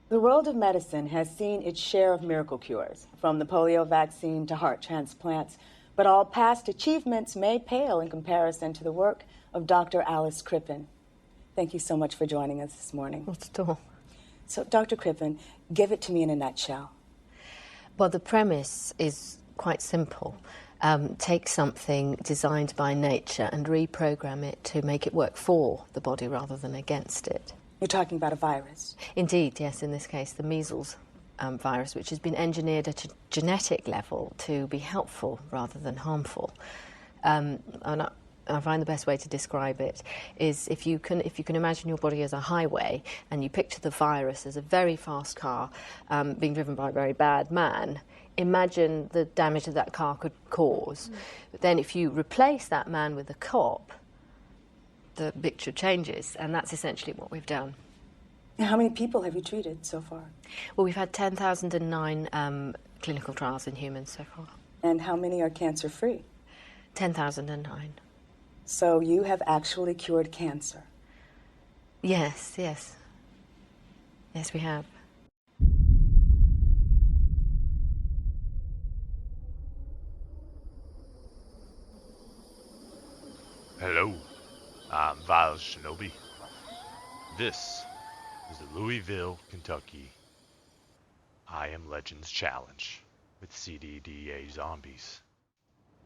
The world of medicine has seen its share of miracle cures, from the polio vaccine to heart transplants, but all past achievements may pale in comparison to the work of Dr. Alice Crippen. Thank you so much for joining us this morning. Not at all. So, Dr. Crippen, give it to me in a nutshell. Well, the premise is quite simple. Take something designed by nature and reprogram it to make it work for the body rather than against it. You're talking about a virus? Indeed, yes, in this case, the measles virus, which has been engineered at a genetic level to be helpful rather than harmful. And I find the best way to describe it is if you can imagine your body as a highway and you picture the virus as a very fast car being driven by a very bad man, imagine the damage that car could cause. But then if you replace that man with a cop, the picture changes, and that's essentially what we've done. How many people have you treated so far? Well, we've had 10,009 clinical trials in humans so far. And how many are cancer-free? 10,009. So you have actually cured cancer? Yes. Yes, we have. Hello, I'm Vileshinobi. This is the Louisville, Kentucky IAmLegend challenge with CDDA zombies.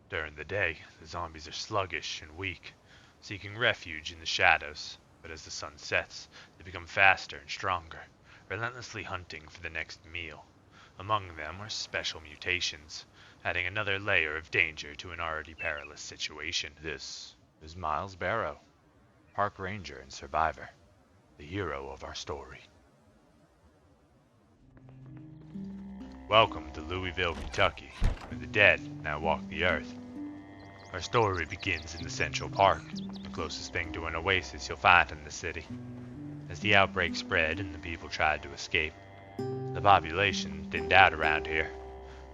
During the day, the zombies are sluggish and weak, seeking refuge in the shadows, but as the sun sets, they become faster and stronger, relentlessly hunting for the next meal. Among them are special mutations, adding another layer of danger to an already perilous situation. This is Miles Barrow, park ranger and survivor, the hero of our story. Welcome to Louisville, Kentucky, where the dead now walk the earth. Our story begins in the Central Park, the closest thing to an oasis you'll find in the city. As the outbreak spread and the people tried to escape, the population thinned out around here,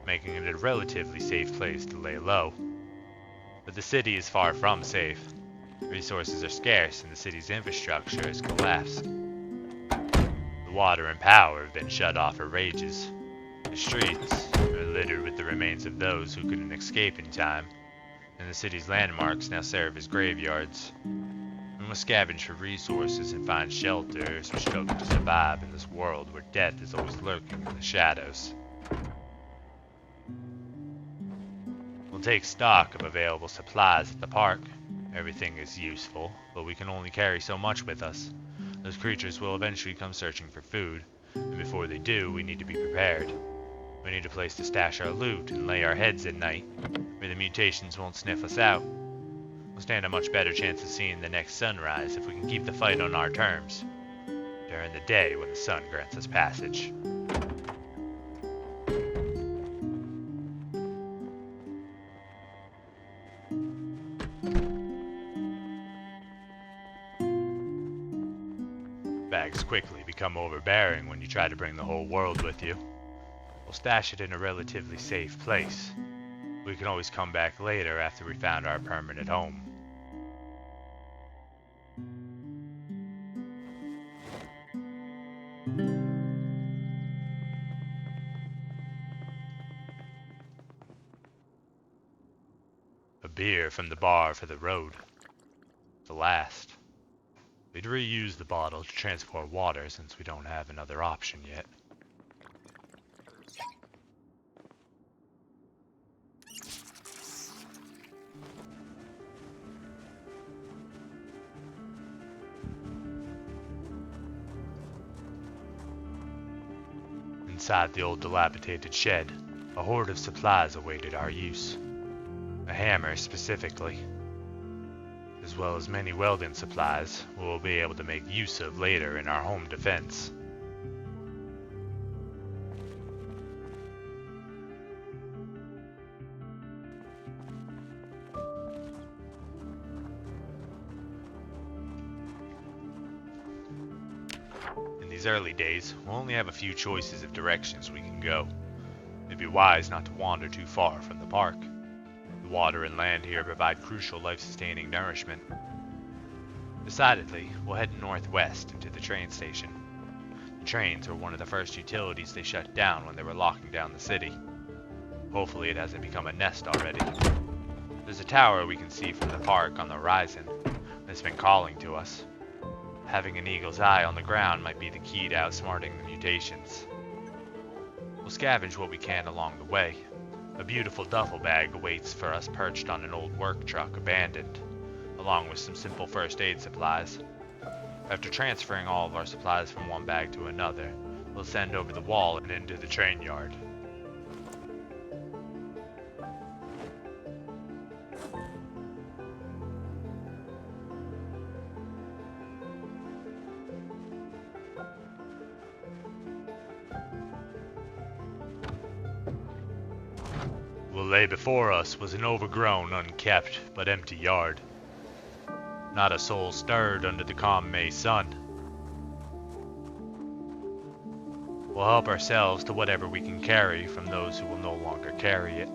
making it a relatively safe place to lay low. But the city is far from safe. Resources are scarce and the city's infrastructure has collapsed. The water and power have been shut off for ages. The streets are littered with the remains of those who couldn't escape in time, and the city's landmarks now serve as graveyards. We must scavenge for resources and find shelter as we struggle to survive in this world where death is always lurking in the shadows. We'll take stock of available supplies at the park. Everything is useful, but we can only carry so much with us. Those creatures will eventually come searching for food, and before they do, we need to be prepared. We need a place to stash our loot and lay our heads at night, where the mutations won't sniff us out. We'll stand a much better chance of seeing the next sunrise if we can keep the fight on our terms, during the day when the sun grants us passage. Bags quickly become overbearing when you try to bring the whole world with you. We'll stash it in a relatively safe place. We can always come back later after we found our permanent home. A beer from the bar for the road. The last. We'd reuse the bottle to transport water since we don't have another option yet. Inside the old dilapidated shed, a hoard of supplies awaited our use. A hammer specifically, as well as many welding supplies we'll be able to make use of later in our home defense. In these early days, we'll only have a few choices of directions we can go. It'd be wise not to wander too far from the park. The water and land here provide crucial life-sustaining nourishment. Decidedly, we'll head northwest into the train station. The trains were one of the first utilities they shut down when they were locking down the city. Hopefully it hasn't become a nest already. There's a tower we can see from the park on the horizon that's been calling to us. Having an eagle's eye on the ground might be the key to outsmarting the mutations. We'll scavenge what we can along the way. A beautiful duffel bag awaits for us perched on an old work truck abandoned, along with some simple first aid supplies. After transferring all of our supplies from one bag to another, we'll send over the wall and into the train yard. What lay before us was an overgrown, unkept, but empty yard. Not a soul stirred under the calm May sun. We'll help ourselves to whatever we can carry from those who will no longer carry it.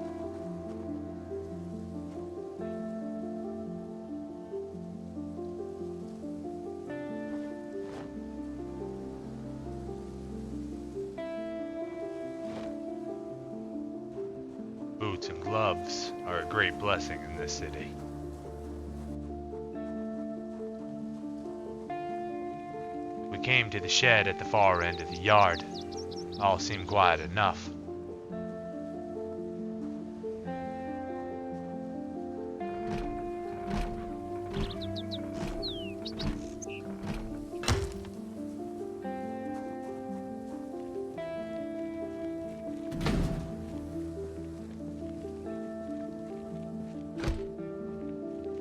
Boots and gloves are a great blessing in this city. We came to the shed at the far end of the yard. All seemed quiet enough.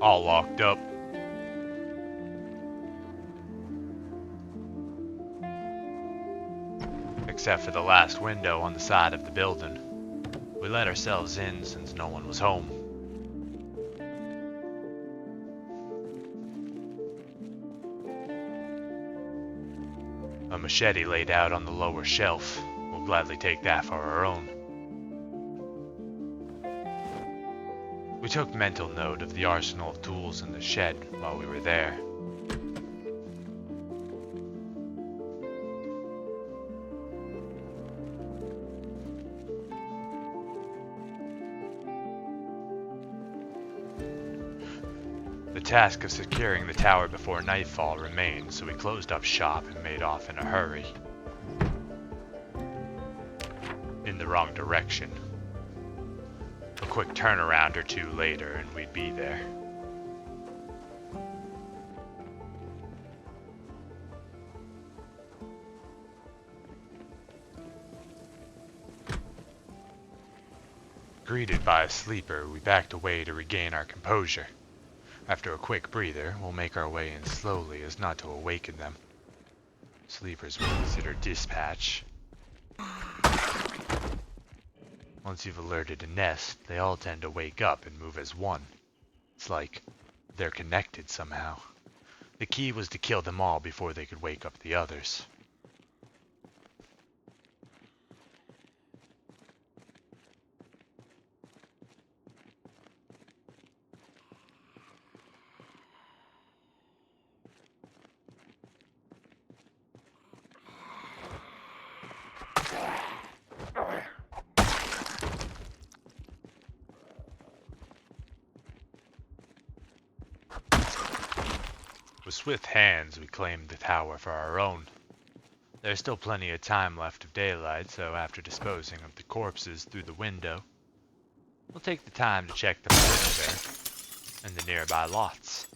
All locked up. Except for the last window on the side of the building. We let ourselves in since no one was home. A machete laid out on the lower shelf. We'll gladly take that for our own. We took mental note of the arsenal of tools in the shed while we were there. The task of securing the tower before nightfall remained, so we closed up shop and made off in a hurry. In the wrong direction. A quick turnaround or two later and we'd be there. Greeted by a sleeper, we backed away to regain our composure. After a quick breather, we'll make our way in slowly as not to awaken them. Sleepers we consider dispatch. Once you've alerted a nest, they all tend to wake up and move as one. It's like they're connected somehow. The key was to kill them all before they could wake up the others. With swift hands, we claimed the tower for our own. There's still plenty of time left of daylight, so after disposing of the corpses through the window, we'll take the time to check the perimeter and the nearby lots.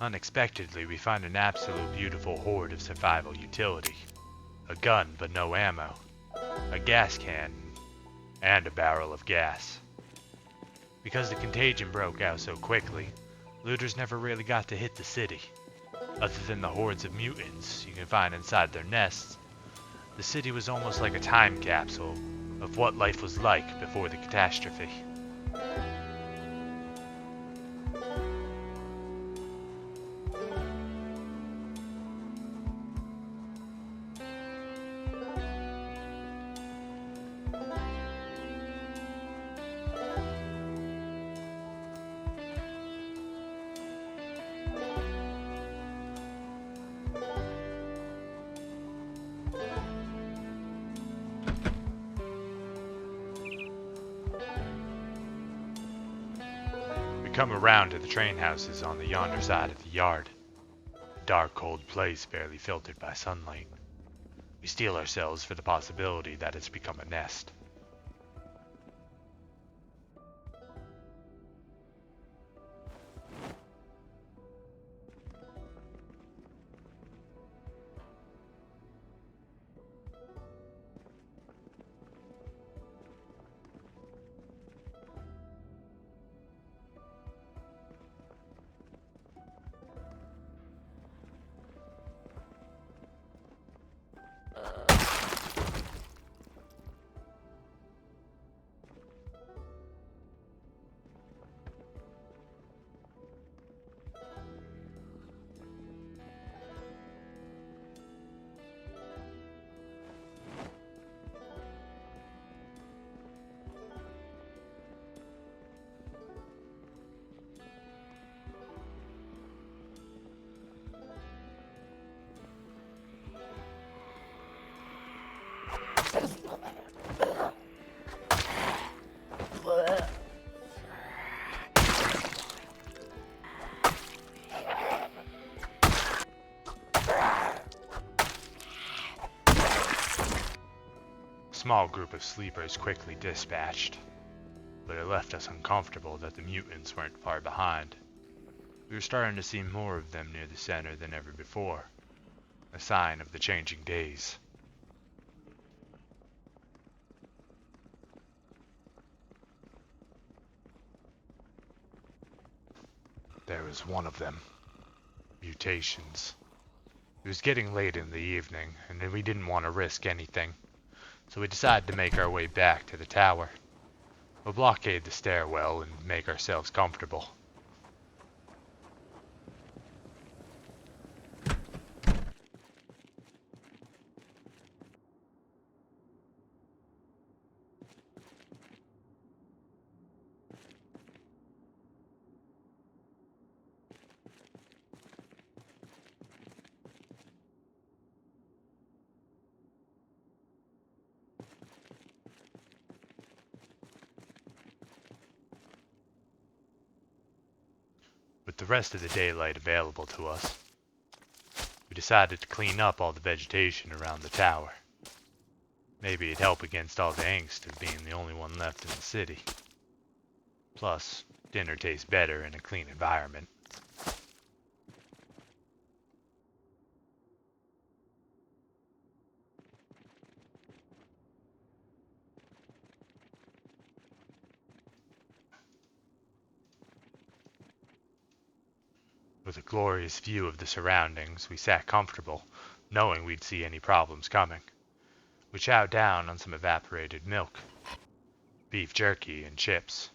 Unexpectedly, we find an absolute beautiful hoard of survival utility. A gun, but no ammo. A gas can, and a barrel of gas. Because the contagion broke out so quickly, looters never really got to hit the city. Other than the hordes of mutants you can find inside their nests, the city was almost like a time capsule of what life was like before the catastrophe. Come around to the train houses on the yonder side of the yard. A dark, cold place barely filtered by sunlight. We steel ourselves for the possibility that it's become a nest. Small group of sleepers quickly dispatched, but it left us uncomfortable that the mutants weren't far behind. We were starting to see more of them near the center than ever before, a sign of the changing days. There was one of them. Mutations. It was getting late in the evening, and we didn't want to risk anything. So we decided to make our way back to the tower. We'll blockade the stairwell and make ourselves comfortable. With the rest of the daylight available to us, we decided to clean up all the vegetation around the tower. Maybe it'd help against all the angst of being the only one left in the city. Plus, dinner tastes better in a clean environment. With a glorious view of the surroundings, we sat comfortable, knowing we'd see any problems coming. We chowed down on some evaporated milk, beef jerky, and chips,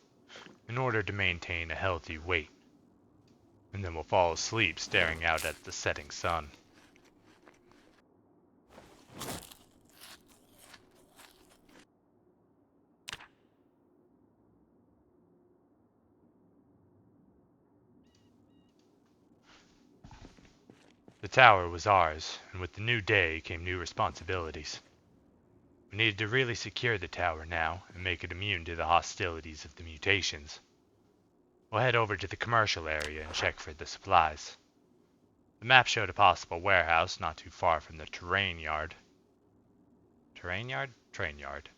in order to maintain a healthy weight. And then we'll fall asleep staring out at the setting sun. The tower was ours, and with the new day came new responsibilities. We needed to really secure the tower now and make it immune to the hostilities of the mutations. We'll head over to the commercial area and check for the supplies. The map showed a possible warehouse not too far from the terrain yard. Terrain yard? Train yard.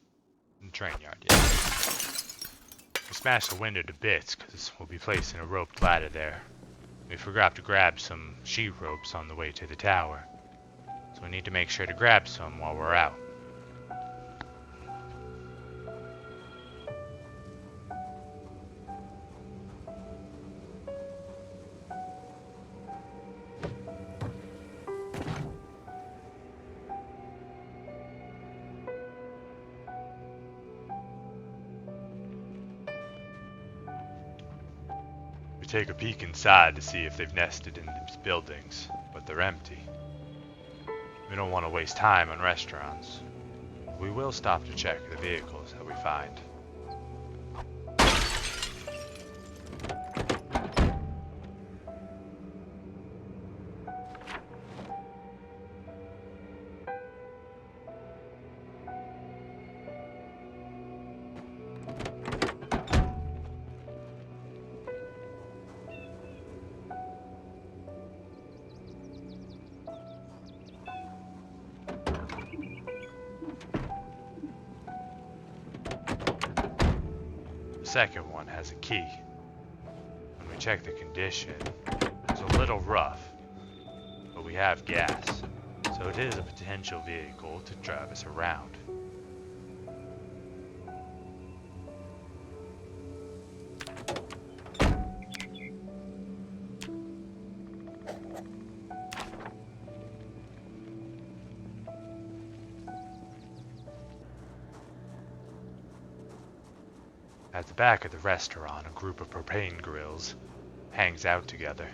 Train yard, yeah. We smashed the window to bits because we'll be placing a roped ladder there. We forgot to grab some sheet ropes on the way to the tower, so we need to make sure to grab some while we're out. We take a peek inside to see if they've nested in these buildings, but they're empty. We don't want to waste time on restaurants. We will stop to check the vehicles that we find. The second one has a key. When we check the condition, it's a little rough, but we have gas, so it is a potential vehicle to drive us around. At the back of the restaurant, a group of propane grills hangs out together.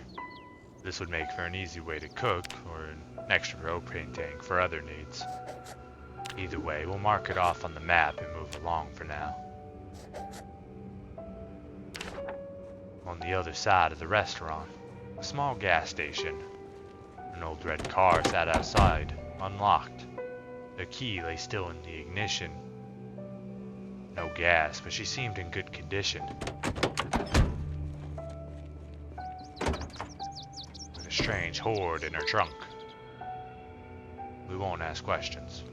This would make for an easy way to cook, or an extra propane tank for other needs. Either way, we'll mark it off on the map and move along for now. On the other side of the restaurant, a small gas station. An old red car sat outside, unlocked. The key lay still in the ignition. No gas, but she seemed in good condition. With a strange hoard in her trunk. We won't ask questions.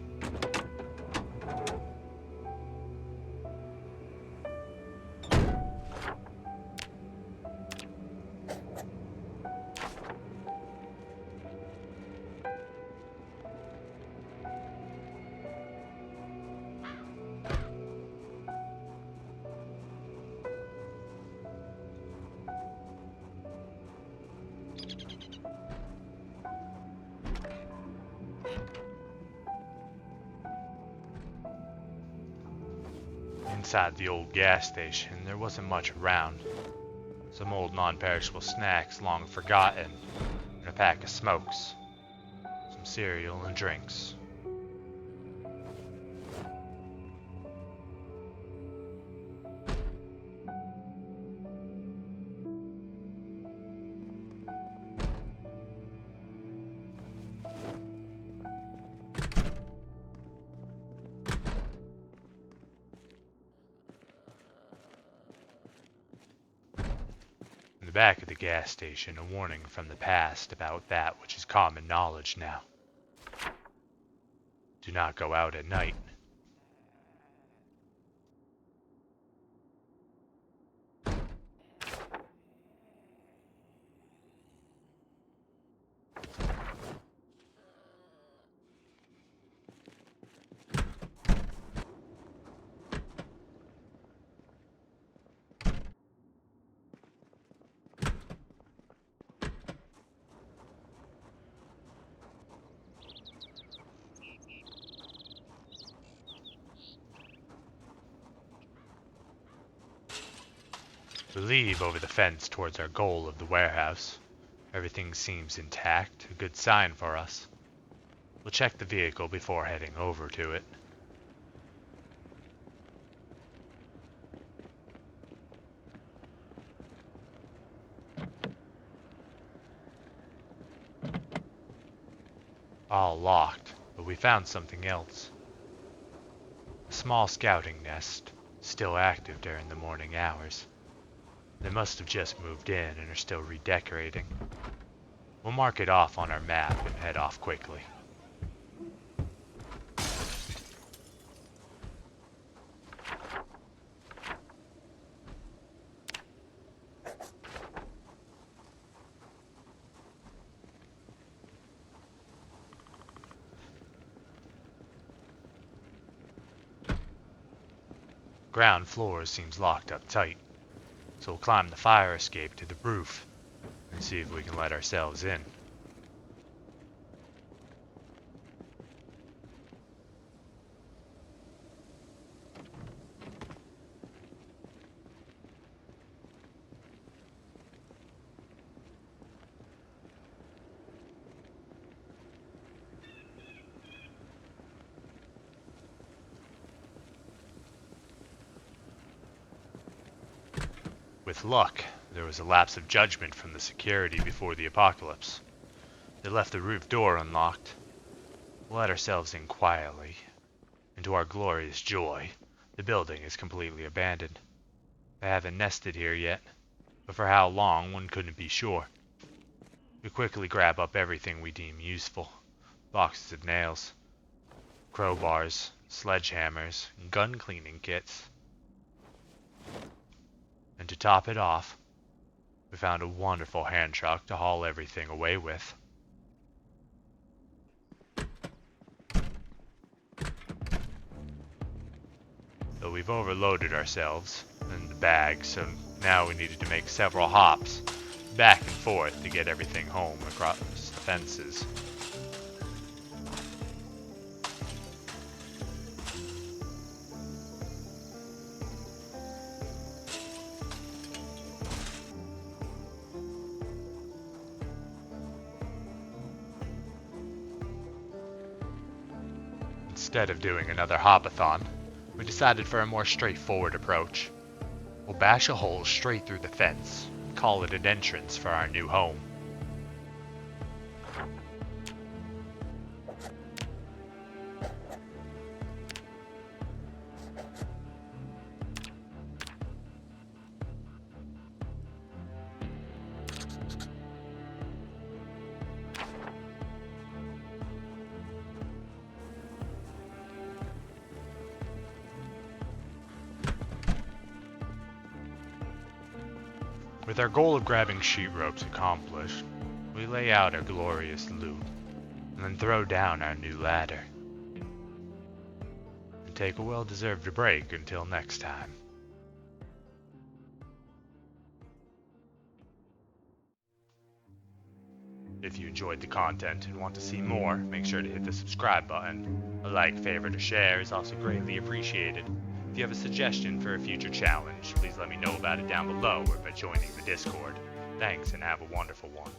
Inside the old gas station, there wasn't much around. Some old non-perishable snacks long forgotten, and a pack of smokes, some cereal and drinks. In the back of the gas station, a warning from the past about that which is common knowledge now. Do not go out at night. We leave over the fence towards our goal of the warehouse. Everything seems intact, a good sign for us. We'll check the vehicle before heading over to it. All locked, but we found something else. A small scouting nest, still active during the morning hours. They must have just moved in and are still redecorating. We'll mark it off on our map and head off quickly. ground floor seems locked up tight, so we'll climb the fire escape to the roof and see if we can let ourselves in. With luck, there was a lapse of judgment from the security before the apocalypse. They left the roof door unlocked. We let ourselves in quietly, and to our glorious joy, the building is completely abandoned. They haven't nested here yet, but for how long one couldn't be sure. We quickly grab up everything we deem useful. Boxes of nails, crowbars, sledgehammers, and gun cleaning kits. And to top it off, we found a wonderful hand truck to haul everything away with. Though we've overloaded ourselves and the bag, so now we needed to make several hops back and forth to get everything home across the fences. Instead of doing another hopathon, we decided for a more straightforward approach. We'll bash a hole straight through the fence and call it an entrance for our new home. With our goal of grabbing sheet ropes accomplished, we lay out our glorious loot, and then throw down our new ladder. And take a well-deserved break until next time. If you enjoyed the content and want to see more, make sure to hit the subscribe button. A like, favorite, or share is also greatly appreciated. If you have a suggestion for a future challenge, please let me know about it down below or by joining the Discord. Thanks and have a wonderful one.